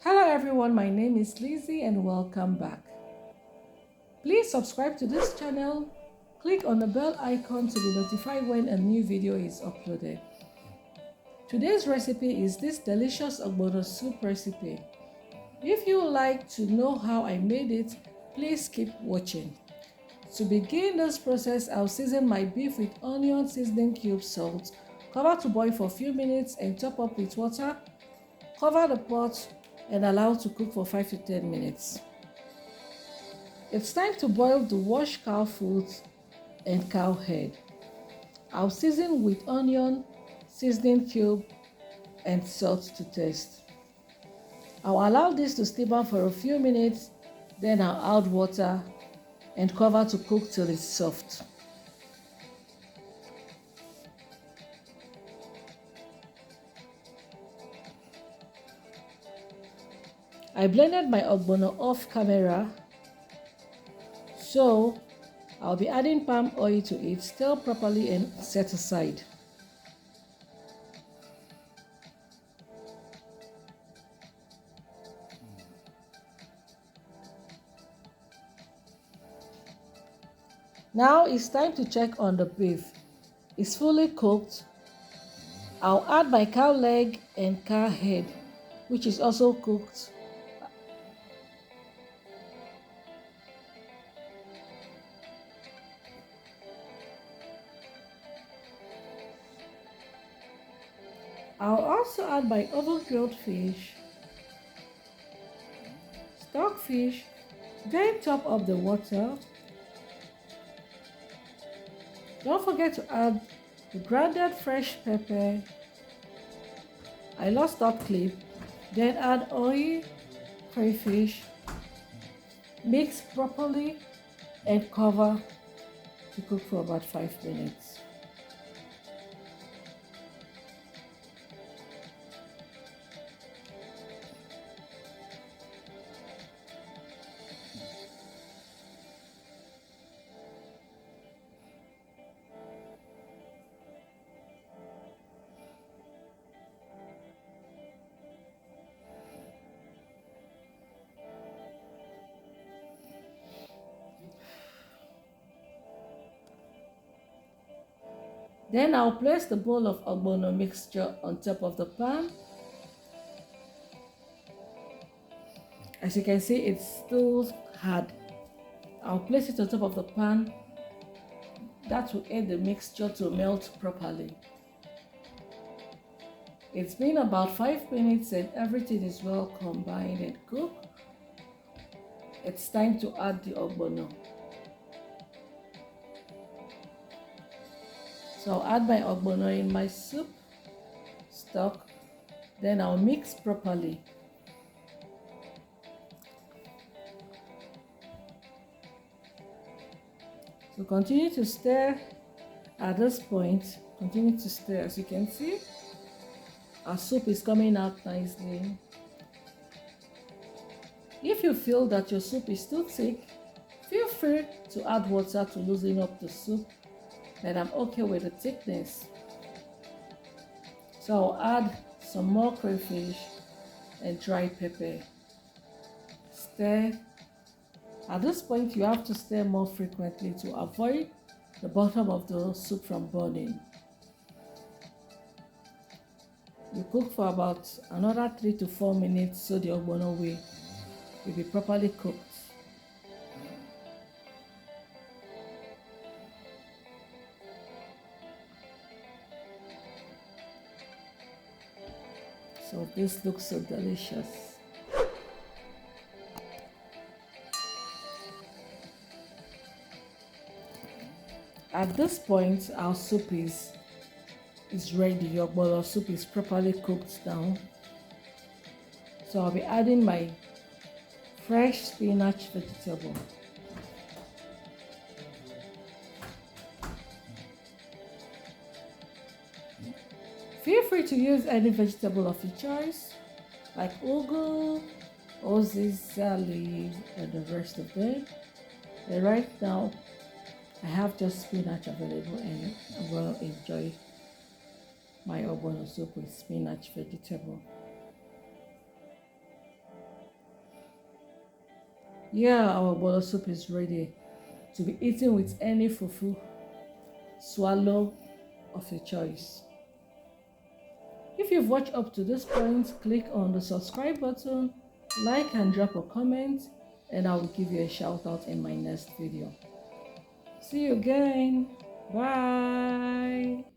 Hello everyone, my name is Lizzie and welcome back. Please subscribe to this channel, click on the bell icon to be notified when a new video is uploaded. Today's recipe is this delicious Ogbono soup recipe. If you would like to know how I made it, please keep watching. To begin this process, I'll season my beef with onion, seasoning cubes, salt, cover to boil for a few minutes and top up with water. Cover the pot and allow to cook for 5 to 10 minutes. It's time to boil the washed cow foot and cow head. I'll season with onion, seasoning cube, and salt to taste. I'll allow this to simmer for a few minutes, then I'll add water and cover to cook till it's soft. I blended my ogbono off camera, so I'll be adding palm oil to it, stir properly and set aside. Now it's time to check on the beef. It's fully cooked. I'll add my cow leg and cow head, which is also cooked. I'll also add my oven-grilled fish, stockfish, then top up the water. Don't forget to add the grounded fresh pepper. I lost that clip. Then add oil, crayfish, mix properly and cover to cook for about 5 minutes. Then I'll place the bowl of ogbono mixture on top of the pan. As you can see, it's still hard. I'll place it on top of the pan. That will aid the mixture to melt properly. It's been about 5 minutes and everything is well combined and cooked. It's time to add the ogbono. So I'll add my ogbono in my soup stock, then I'll mix properly. So continue to stir. At this point, continue to stir. As you can see, our soup is coming out nicely. If you feel that your soup is too thick, feel free to add water to loosen up the soup. And I'm okay with the thickness. So I'll add some more crayfish and dried pepper. Stir. At this point, you have to stir more frequently to avoid the bottom of the soup from burning. You cook for about another 3 to 4 minutes so the ogbono will be properly cooked. So this looks so delicious. At this point, our soup is ready. Your bowl of soup is properly cooked down. So I'll be adding my fresh spinach vegetable. Feel free to use any vegetable of your choice, like ugu, oziza leaf, and the rest of them. And right now, I have just spinach available and I'm going to enjoy my ogbono soup with spinach vegetable. Yeah, our Ogbono soup is ready to be eaten with any fufu swallow of your choice. If you've watched up to this point, click on the subscribe button, like and drop a comment, and I will give you a shout out in my next video. See you again. Bye.